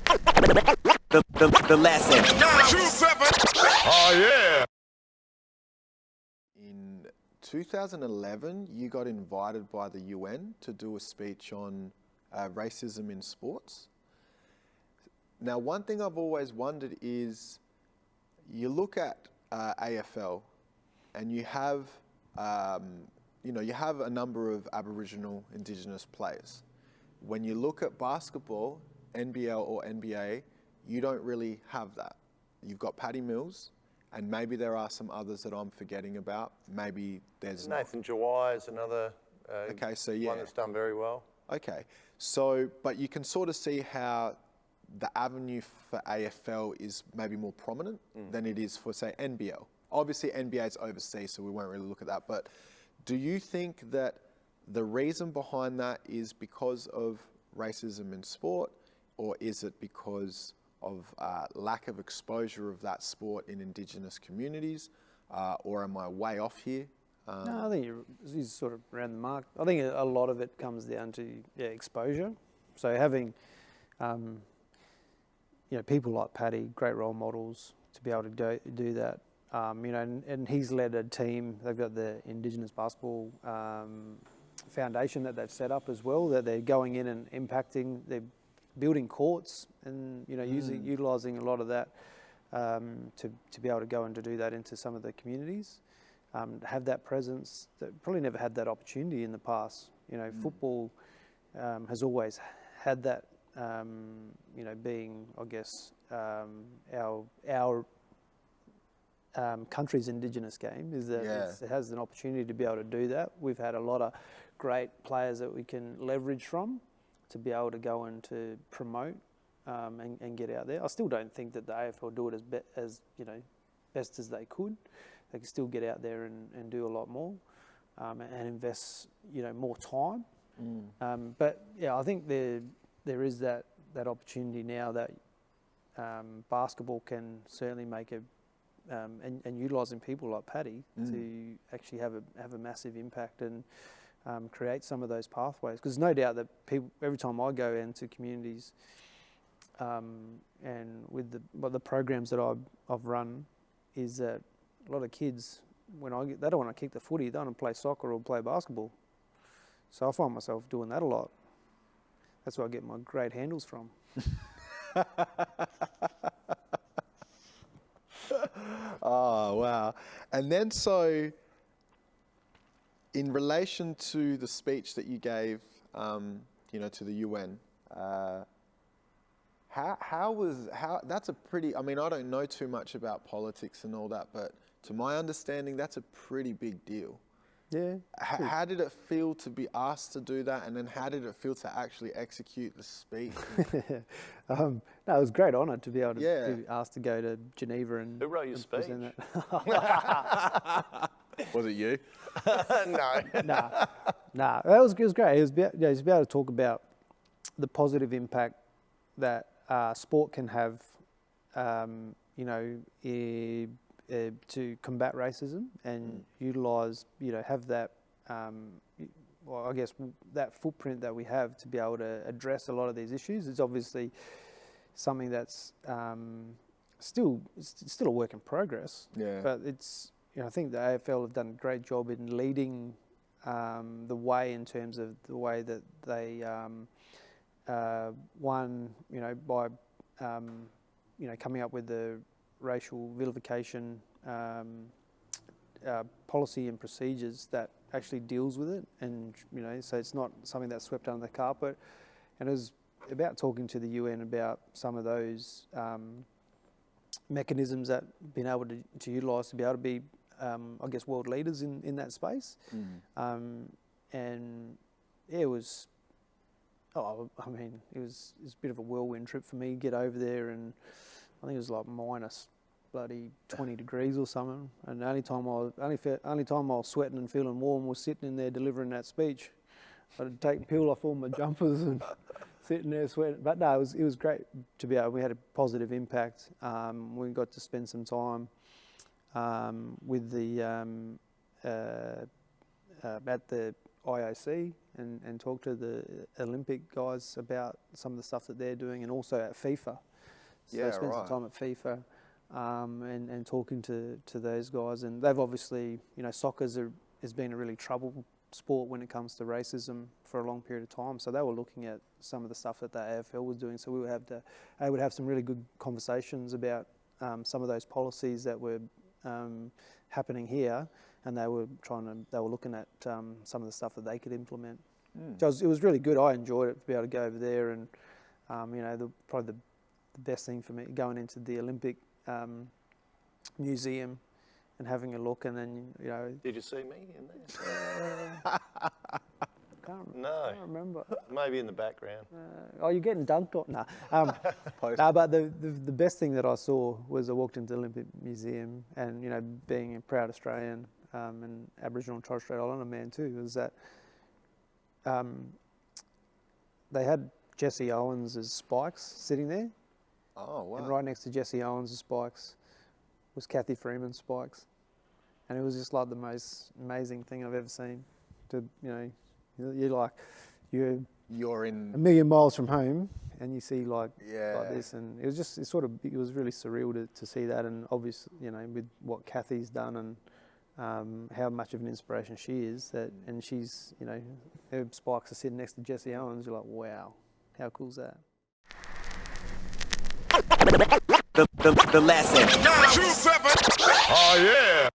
The lesson. Oh, yeah. In 2011, you got invited by the UN to do a speech on racism in sports. Now, one thing I've always wondered is, you look at AFL, and you have, you have a number of Aboriginal, Indigenous players. When you look at basketball, NBL or NBA, you don't really have that. You've got Paddy Mills, and maybe there are some others that I'm forgetting about. Maybe there's Nathan Jawai is another one that's done very well. Okay, so, but you can sort of see how the avenue for AFL is maybe more prominent than it is for, say, NBL. Obviously, NBA is overseas, so we won't really look at that. But do you think that the reason behind that is because of racism in sport, or is it because of lack of exposure of that sport in Indigenous communities, or am I way off here? No, I think you're sort of around the mark. I think a lot of it comes down to exposure. So having people like Paddy, great role models to be able to do that. And he's led a team. They've got the Indigenous Basketball Foundation that they've set up as well, that they're going in and impacting. They're building courts and utilising a lot of that to be able to go and to do that into some of the communities. Have that presence that probably never had that opportunity in the past. Football has always had that. Being, I guess, our country's Indigenous game is that it has an opportunity to be able to do that. We've had a lot of great players that we can leverage from to be able to go and to promote and get out there. I still don't think that the AFL do it as best as they could. They can still get out there and do a lot more and invest more time. But yeah, I think there is that opportunity now that basketball can certainly make and utilising people like Paddy to actually have a massive impact and create some of those pathways. Because no doubt that people, every time I go into communities and with the programs that I've run, is that a lot of kids, they don't want to kick the footy, they want to play soccer or play basketball. So I find myself doing that a lot. That's where I get my great handles from. Oh, wow. And then so, in relation to the speech that you gave, to the UN, that's a pretty, I mean, I don't know too much about politics and all that, but to my understanding, that's a pretty big deal. Yeah. How did it feel to be asked to do that, and then how did it feel to actually execute the speech? No, it was a great honour to be able to be asked to go to Geneva and. Who wrote your speech? Was it you? No. Nah. It was great. It was be able to talk about the positive impact that sport can have, to combat racism and utilise, have that, I guess that footprint that we have to be able to address a lot of these issues. It's obviously something that's still a work in progress. Yeah. But it's, I think the AFL have done a great job in leading the way in terms of the way that they by coming up with the racial vilification policy and procedures that actually deals with it, and so it's not something that's swept under the carpet. And it was about talking to the UN about some of those mechanisms that been able to utilise to be able to be, I guess, world leaders in that space. And yeah, it was. It was a bit of a whirlwind trip for me. Get over there, and I think it was like minus bloody 20 degrees or something. And the only time I was sweating and feeling warm was sitting in there delivering that speech. I had to peel off all my jumpers and sitting there sweating. But no, it was great to be able. We had a positive impact. We got to spend some time with the at the IOC and talk to the Olympic guys about some of the stuff that they're doing, and also at FIFA. So I spent some time at FIFA and talking to those guys, and they've obviously, soccer has been a really troubled sport when it comes to racism for a long period of time. So they were looking at some of the stuff that the AFL was doing. So they would have some really good conversations about some of those policies that were happening here, and they were looking at some of the stuff that they could implement. So it was really good. I enjoyed it to be able to go over there, and probably the best thing for me going into the Olympic museum and having a look, and then Did you see me in there? Can't remember. Maybe in the background. You're getting dunked on. No, but the best thing that I saw was I walked into the Olympic Museum, and being a proud Australian and Aboriginal and Torres Strait Islander man too, was that they had Jesse Owens' spikes sitting there. Oh wow! And right next to Jesse Owens' spikes was Kathy Freeman's spikes, and it was just like the most amazing thing I've ever seen. You're in a million miles from home, and you see like this, and it was really surreal to see that, and obviously with what Kathy's done and how much of an inspiration she is, and she's her spikes are sitting next to Jesse Owens. You're like, wow, how cool is that? The lesson. 927. Oh yeah.